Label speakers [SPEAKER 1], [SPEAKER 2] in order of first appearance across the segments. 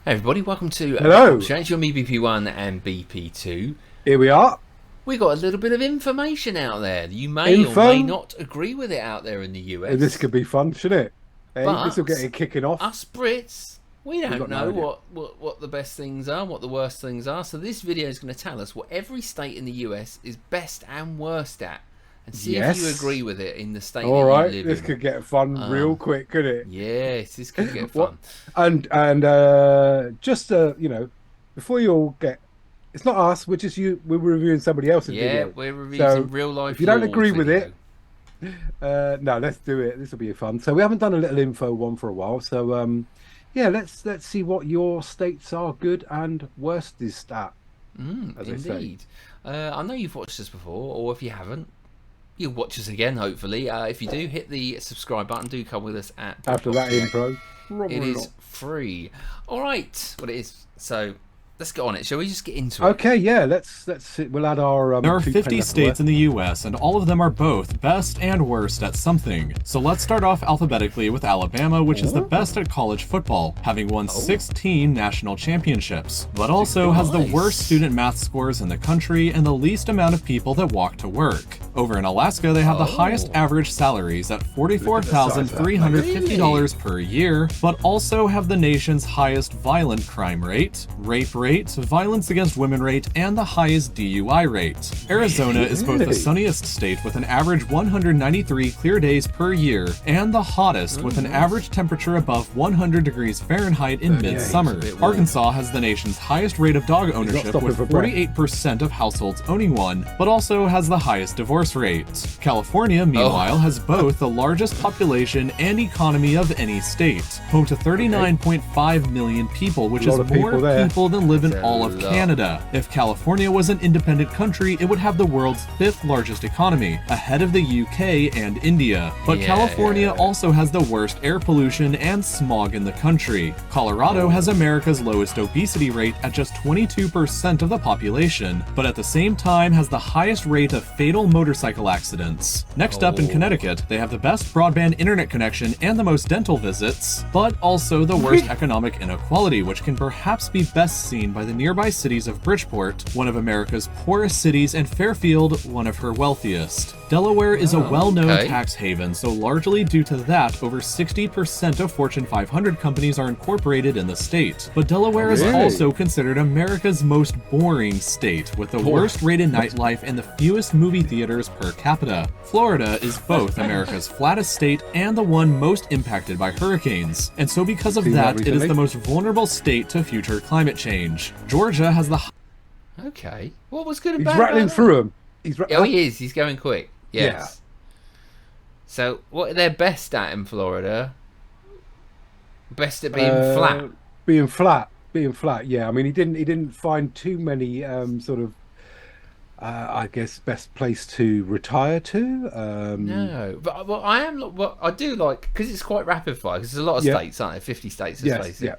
[SPEAKER 1] Hey everybody, welcome to
[SPEAKER 2] Hello.
[SPEAKER 1] Change Your Me BP1 and BP2.
[SPEAKER 2] Here we are.
[SPEAKER 1] We got a little bit of information out there. You may or may not agree with it out there in the US.
[SPEAKER 2] This could be fun, shouldn't it? Hey,
[SPEAKER 1] But
[SPEAKER 2] this will get it kicking off.
[SPEAKER 1] Us Brits, we don't know
[SPEAKER 2] no
[SPEAKER 1] what the best things are, what the worst things are. So this video is going to tell us what every state in the US is best and worst at. And see if you agree with it in the state that you live in.
[SPEAKER 2] This could get fun real quick, couldn't it?
[SPEAKER 1] Yes, this could get fun.
[SPEAKER 2] And just you know, before you all get, it's not us, we're just you. We're reviewing somebody else's video.
[SPEAKER 1] Yeah, we're reviewing some real life.
[SPEAKER 2] If you don't agree with it, no, let's do it. This will be fun. So we haven't done a little info one for a while. So yeah, let's see what your states are good and worst is at.
[SPEAKER 1] Indeed. I know you've watched this before, or if you haven't, you'll watch us again, hopefully. If you do, hit the subscribe button. Do come with us at...
[SPEAKER 2] After that intro.
[SPEAKER 1] It is free. All right. Well, it is. So let's get on it. Shall we just get into it?
[SPEAKER 2] Okay, yeah. Let's we'll add our...
[SPEAKER 3] there are 50 states in the US, and all of them are both best and worst at something. So let's start off alphabetically with Alabama, which is the best at college football, having won 16 national championships, but also has the worst student math scores in the country and the least amount of people that walk to work. Over in Alaska, they have the highest average salaries at $44,350 per year, but also have the nation's highest violent crime rate, rape rate, violence against women rate, and the highest DUI rate. Arizona is both the sunniest state with an average 193 clear days per year, and the hottest with an average temperature above 100 degrees Fahrenheit in midsummer. Arkansas has the nation's highest rate of dog ownership with 48% of households owning one, but also has the highest divorce rate. California, meanwhile, has both the largest population and economy of any state, home to 39.5 million people, which is more people than live in all of Canada. If California was an independent country, it would have the world's 5th largest economy, ahead of the UK and India. But California also has the worst air pollution and smog in the country. Colorado has America's lowest obesity rate at just 22% of the population, but at the same time has the highest rate of fatal motorcycle accidents. Next up in Connecticut, they have the best broadband internet connection and the most dental visits, but also the worst economic inequality, which can perhaps be best seen by the nearby cities of Bridgeport, one of America's poorest cities, and Fairfield, one of her wealthiest. Delaware is a well-known tax haven, so largely due to that, over 60% of Fortune 500 companies are incorporated in the state. But Delaware is also considered America's most boring state, with the worst rated nightlife and the fewest movie theaters per capita. Florida is both America's flattest state and the one most impacted by hurricanes, and so because of that, it is the most vulnerable state to future climate change. Georgia has the...
[SPEAKER 1] Okay. What was good about
[SPEAKER 2] He's rattling through them.
[SPEAKER 1] Oh, he is. He's going quick. Yes. Yeah. So, what are they best at in Florida? Best at being flat.
[SPEAKER 2] Being flat. Yeah. I mean, he didn't find too many sort of, I guess, best place to retire to.
[SPEAKER 1] No, but what I do like, because it's quite rapid fire. Because there's a lot of states, aren't there? 50 states, let's face it. Yeah.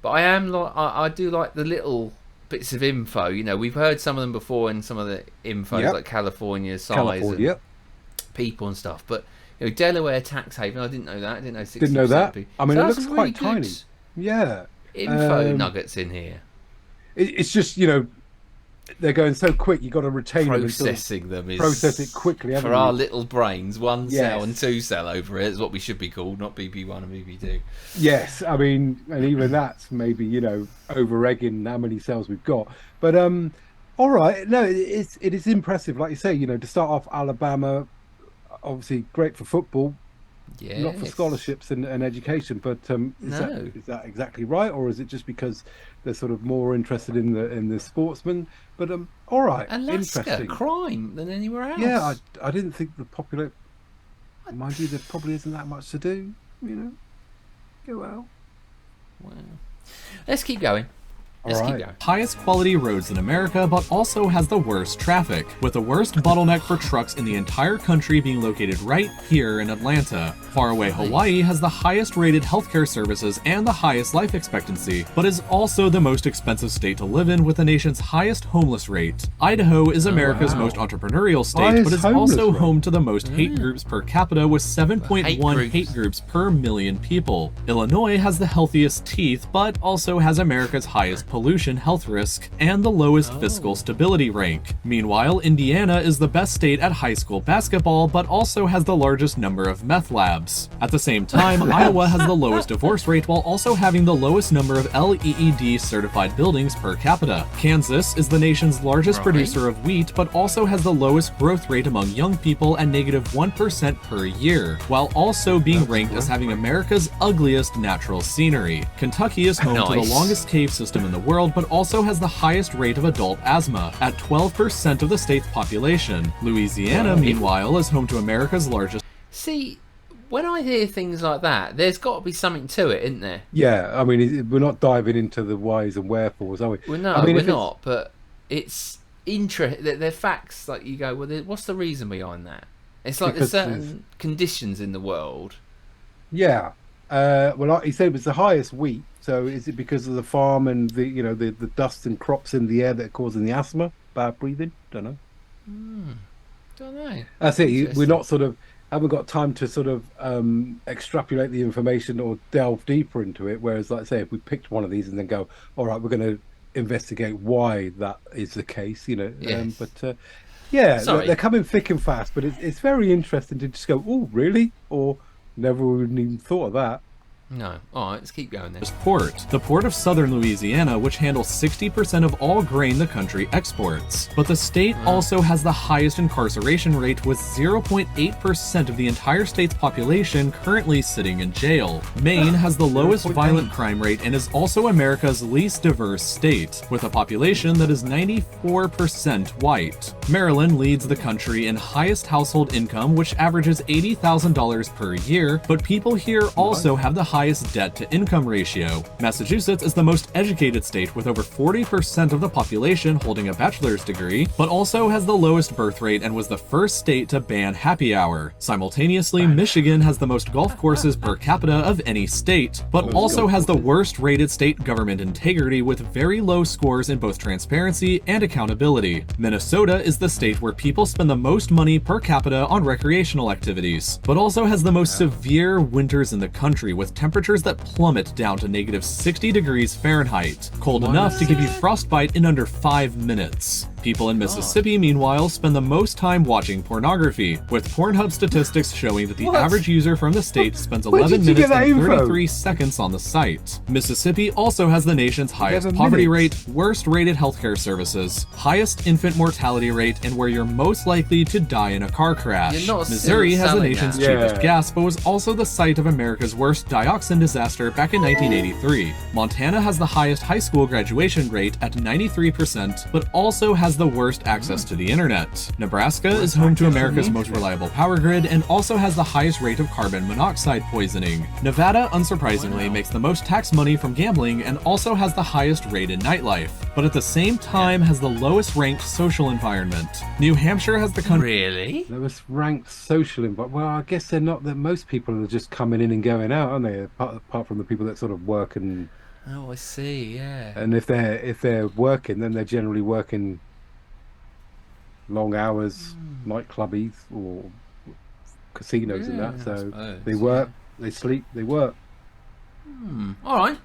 [SPEAKER 1] But I do like the little bits of info. You know, we've heard some of them before in some of the info, like California's size, and people and stuff. But you know, Delaware tax haven, I didn't know that. I didn't know 60%.
[SPEAKER 2] Didn't know that. I mean,
[SPEAKER 1] so
[SPEAKER 2] it looks quite tiny. Yeah.
[SPEAKER 1] Info nuggets in here.
[SPEAKER 2] It's just, you know, they're going so quick. You got to retain
[SPEAKER 1] processing them.
[SPEAKER 2] Process it quickly.
[SPEAKER 1] For our little brains, 1 cell and 2 cell over it is what we should be called, not BP1 and BP2.
[SPEAKER 2] Yes, I mean, and even that's maybe, you know, over egging how many cells we've got. But all right, no, it is impressive, like you say. You know, to start off, Alabama, obviously great for football. Yeah, not for scholarships and education, but is that exactly right, or is it just because they're sort of more interested in the sportsmen? But all right, interesting.
[SPEAKER 1] Crime than anywhere else.
[SPEAKER 2] Yeah, I didn't think the popular. Mind you, there probably isn't that much to do. You know, go well.
[SPEAKER 1] Let's keep going. Let's keep going.
[SPEAKER 3] Highest quality roads in America, but also has the worst traffic, with the worst bottleneck for trucks in the entire country being located right here in Atlanta. Faraway Hawaii has the highest rated healthcare services and the highest life expectancy, but is also the most expensive state to live in with the nation's highest homeless rate. Idaho is America's most entrepreneurial state, but is also home to the most hate groups per capita with 7.1 hate groups per million people. Illinois has the healthiest teeth, but also has America's highest pollution health risk and the lowest fiscal stability rank. Meanwhile, Indiana is the best state at high school basketball, but also has the largest number of meth labs. At the same time, Iowa has the lowest divorce rate while also having the lowest number of LEED certified buildings per capita. Kansas is the nation's largest producer of wheat, but also has the lowest growth rate among young people at -1% per year, while also being ranked as having America's ugliest natural scenery. Kentucky is home to the longest cave system in the world, but also has the highest rate of adult asthma, at 12% of the state's population. Louisiana, meanwhile, is home to America's largest...
[SPEAKER 1] See, when I hear things like that, there's got to be something to it, isn't there?
[SPEAKER 2] Yeah, I mean, we're not diving into the whys and wherefores, are we?
[SPEAKER 1] Well, no, we're not, but it's interesting. They're facts, like you go, well, what's the reason behind that? It's like there's certain conditions in the world.
[SPEAKER 2] Yeah. Well, like he said, it was the highest wheat. So is it because of the farm and the dust and crops in the air that are causing the asthma, bad breathing? Don't know.
[SPEAKER 1] Don't know.
[SPEAKER 2] That's it. We're not haven't got time to sort of extrapolate the information or delve deeper into it. Whereas, like I say, if we picked one of these and then go, all right, we're going to investigate why that is the case,
[SPEAKER 1] Yes.
[SPEAKER 2] Yeah, they're coming thick and fast, but it's very interesting to just go, oh, really? Or never would even thought of that.
[SPEAKER 1] No. All right, let's keep going then.
[SPEAKER 3] Port. The port of southern Louisiana, which handles 60% of all grain the country exports. But the state also has the highest incarceration rate, with 0.8% of the entire state's population currently sitting in jail. Maine has the lowest violent crime rate and is also America's least diverse state, with a population that is 94% white. Maryland leads the country in highest household income, which averages $80,000 per year, but people here also have the highest debt-to-income ratio. Massachusetts is the most educated state with over 40% of the population holding a bachelor's degree, but also has the lowest birth rate and was the first state to ban happy hour. Simultaneously, Michigan has the most golf courses per capita of any state, but also has the worst rated state government integrity with very low scores in both transparency and accountability. Minnesota is the state where people spend the most money per capita on recreational activities, but also has the most severe winters in the country with temperatures that plummet down to -60 degrees Fahrenheit, cold enough to give you frostbite in under 5 minutes. People in Mississippi, meanwhile, spend the most time watching pornography, with Pornhub statistics showing that the average user from the state spends 11 minutes and 33 seconds on the site. Mississippi also has the nation's highest poverty rate, worst rated healthcare services, highest infant mortality rate, and where you're most likely to die in a car crash. Missouri has the nation's cheapest gas, but was also the site of America's worst dioxin disaster back in 1983. Montana has the highest high school graduation rate at 93%, but also has the worst access to the internet. Nebraska is home to America's most reliable power grid and also has the highest rate of carbon monoxide poisoning. Nevada, unsurprisingly, makes the most tax money from gambling and also has the highest rated nightlife, but at the same time has the lowest ranked social environment. New Hampshire has the country...
[SPEAKER 1] Really?
[SPEAKER 2] Lowest ranked social environment. Well, I guess they're not that most people are just coming in and going out, aren't they? Apart from the people that sort of work and...
[SPEAKER 1] Oh, I see, yeah.
[SPEAKER 2] And if they're working, then they're generally working long hours, nightclubbies or casinos and that. So they work, they sleep, they work.
[SPEAKER 1] All right.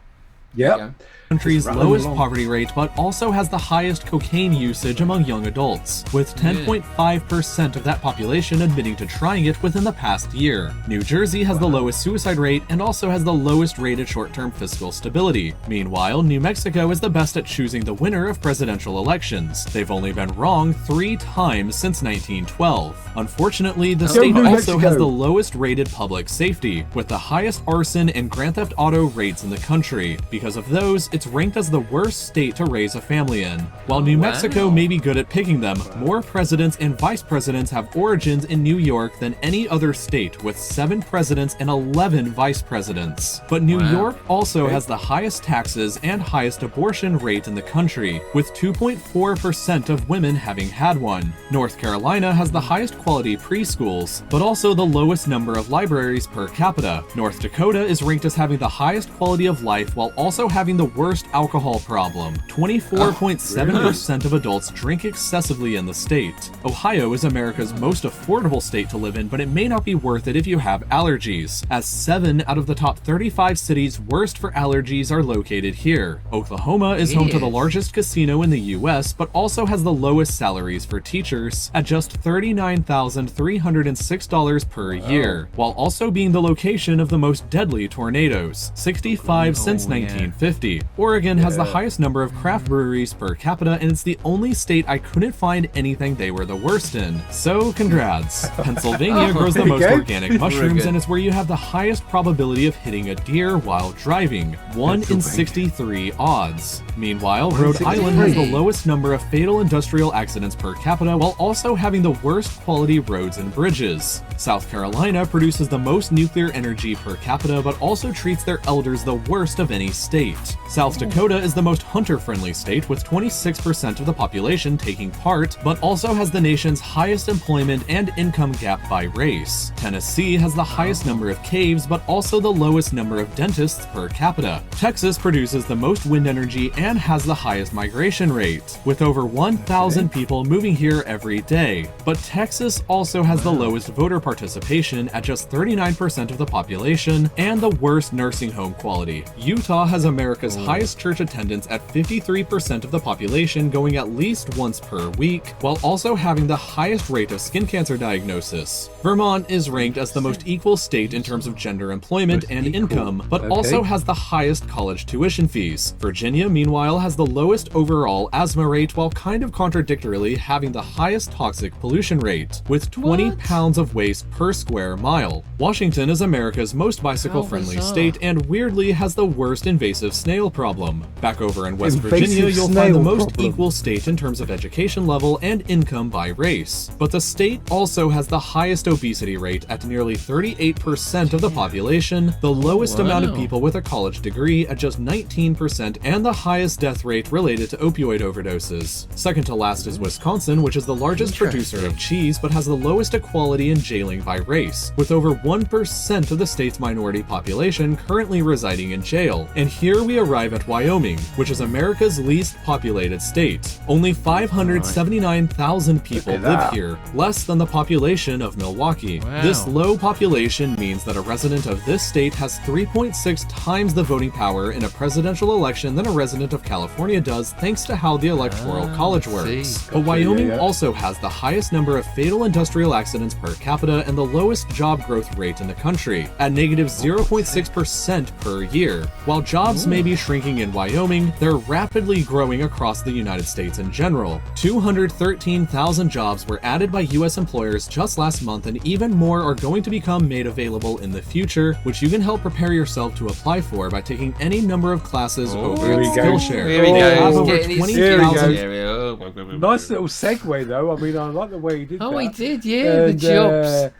[SPEAKER 2] Yeah.
[SPEAKER 3] Country's lowest poverty rate, but also has the highest cocaine usage among young adults, with 10.5% of that population admitting to trying it within the past year. New Jersey has the lowest suicide rate and also has the lowest rated short-term fiscal stability. Meanwhile, New Mexico is the best at choosing the winner of presidential elections. They've only been wrong 3 times since 1912. Unfortunately, the state also has the lowest rated public safety, with the highest arson and grand theft auto rates in the country, because of those, it's ranked as the worst state to raise a family in. While New Mexico may be good at picking them, more presidents and vice presidents have origins in New York than any other state, with 7 presidents and 11 vice presidents. But New York also has the highest taxes and highest abortion rate in the country, with 2.4% of women having had one. North Carolina has the highest quality preschools, but also the lowest number of libraries per capita. North Dakota is ranked as having the highest quality of life while also having the worst alcohol problem. 24.7% of adults drink excessively in the state. Ohio is America's most affordable state to live in, but it may not be worth it if you have allergies, as 7 out of the top 35 cities worst for allergies are located here. Oklahoma is home to the largest casino in the US, but also has the lowest salaries for teachers at just $39,306 per year, while also being the location of the most deadly tornadoes, 65 since 1950. Oregon has the highest number of craft breweries per capita, and it's the only state I couldn't find anything they were the worst in. So congrats. Pennsylvania grows the most organic mushrooms and is where you have the highest probability of hitting a deer while driving, 1 in 63 odds. Meanwhile, Rhode Island has the lowest number of fatal industrial accidents per capita while also having the worst quality roads and bridges. South Carolina produces the most nuclear energy per capita but also treats their elders the worst of any state. South Dakota is the most hunter-friendly state with 26% of the population taking part, but also has the nation's highest employment and income gap by race. Tennessee has the highest number of caves but also the lowest number of dentists per capita. Texas produces the most wind energy and has the highest migration rate, with over 1,000 people moving here every day. But Texas also has the lowest voter participation at just 39% of the population and the worst nursing home quality. Utah has America's highest church attendance at 53% of the population going at least once per week, while also having the highest rate of skin cancer diagnosis. Vermont is ranked as the most equal state in terms of gender employment and income, but also has the highest college tuition fees. Virginia, meanwhile, has the lowest overall asthma rate while kind of contradictorily having the highest toxic pollution rate, with 20 pounds of waste per square mile. Washington is America's most bicycle-friendly state and weirdly has the worst invasive snail problem. Back over in West Virginia, you'll find the most equal state in terms of education level and income by race. But the state also has the highest obesity rate at nearly 38% of the population, the lowest amount of people with a college degree at just 19%, and the highest death rate related to opioid overdoses. Second to last is Wisconsin, which is the largest producer of cheese but has the lowest equality in jailing by race, with over 1% of the state's minority population currently residing in jail. And here we arrive at Wyoming, which is America's least populated state. Only 579,000 people live here, less than the population of Milwaukee. This low population means that a resident of this state has 3.6 times the voting power in a presidential election than a resident of California does, thanks to how the Electoral College works. But Wyoming also has the highest number of fatal industrial accidents per capita and the lowest job growth rate in the country, at negative 0.6% per year. While jobs may be shrinking in Wyoming, they're rapidly growing across the United States in general. 213,000 jobs were added by U.S. employers just last month, and even more are going to become made available in the future, which you can help prepare yourself to apply for by taking any number of classes over at Skillshare.
[SPEAKER 1] Here we go.
[SPEAKER 3] Have over 20,000.
[SPEAKER 2] Nice little segue, though. I mean, I like the way he did that.
[SPEAKER 1] Oh, he did, yeah. And, the jobs.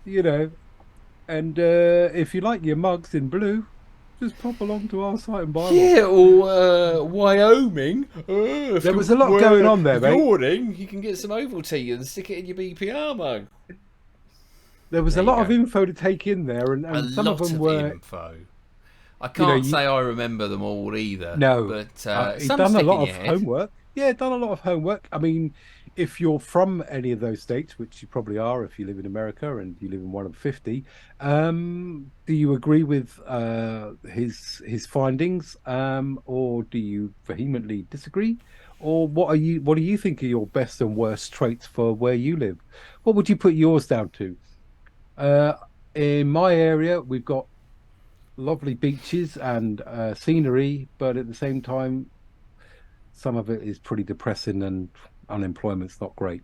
[SPEAKER 2] You know, and if you like your mugs in blue, just pop along to our site and buy one.
[SPEAKER 1] Yeah, or Wyoming.
[SPEAKER 2] There was a lot going on there, mate.
[SPEAKER 1] Yawning, you can get some Ovaltine and stick it in your BPR mug.
[SPEAKER 2] There was a lot of info to take in there, and some of them were
[SPEAKER 1] info. I can't say I remember them all either.
[SPEAKER 2] No,
[SPEAKER 1] but
[SPEAKER 2] he's done a lot of homework. Yeah, done a lot of homework. I mean, if you're from any of those states, which you probably are if you live in America and you live in one of 50, do you agree with his findings, or do you vehemently disagree? Or what do you think are your best and worst traits for where you live? What would you put yours down to? In my area, we've got lovely beaches and scenery, but at the same time, some of it is pretty depressing and unemployment's not great.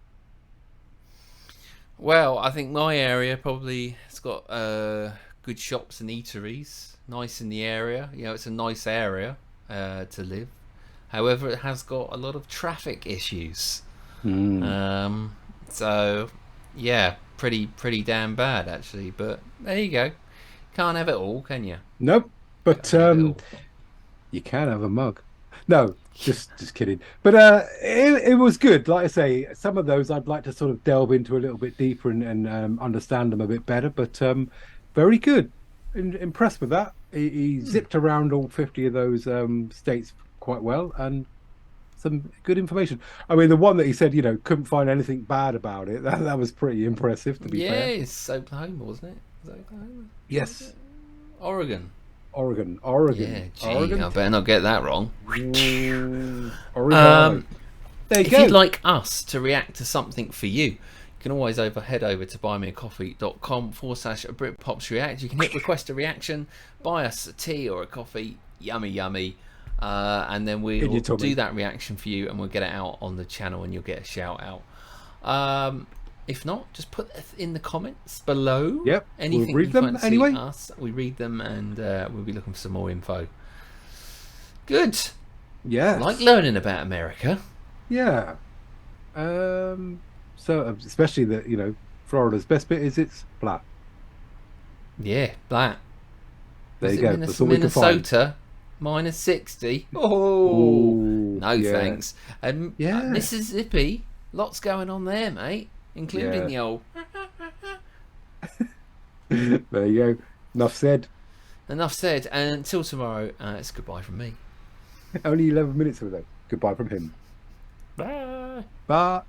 [SPEAKER 1] Well, I think my area probably has got good shops and eateries, nice in the area. You know, it's a nice area to live. However, it has got a lot of traffic issues. So yeah, pretty damn bad actually. But there you go. Can't have it all, can you?
[SPEAKER 2] Nope. But you can have a mug. No, just kidding. But it was good. Like I say, some of those I'd like to sort of delve into a little bit deeper and understand them a bit better. But very good. Impressed with that. He zipped around all 50 of those states quite well, and some good information. I mean, the one that he said, you know, couldn't find anything bad about it. That was pretty impressive, to be fair.
[SPEAKER 1] Yeah, it's Oklahoma, wasn't it? Was it Oklahoma?
[SPEAKER 2] Yes.
[SPEAKER 1] Oregon.
[SPEAKER 2] Yeah,
[SPEAKER 1] gee, Oregon. I better not get that wrong.
[SPEAKER 2] Oregon. There you
[SPEAKER 1] if
[SPEAKER 2] go.
[SPEAKER 1] you'd like us to react to something for you, you can always head over to buymeacoffee.com/BritPops React. You can hit request a reaction, buy us a tea or a coffee, yummy, and then we'll do that reaction for you, and we'll get it out on the channel, and you'll get a shout out. If not, just put it in the comments below.
[SPEAKER 2] Yep.
[SPEAKER 1] Anything
[SPEAKER 2] we'll read them anyway.
[SPEAKER 1] We read them, and we'll be looking for some more info. Good.
[SPEAKER 2] Yeah.
[SPEAKER 1] Like learning about America.
[SPEAKER 2] Yeah. So especially that, you know, Florida's best bit is it's flat.
[SPEAKER 1] Yeah, flat.
[SPEAKER 2] There you go. That's all we can find.
[SPEAKER 1] Minnesota, minus 60. Oh, no thanks. And Mississippi, lots going on there, mate. Including the old.
[SPEAKER 2] There you go. Enough said.
[SPEAKER 1] Enough said. And until tomorrow, it's goodbye from me.
[SPEAKER 2] Only 11 minutes ago. Goodbye from him.
[SPEAKER 1] Bye.
[SPEAKER 2] Bye.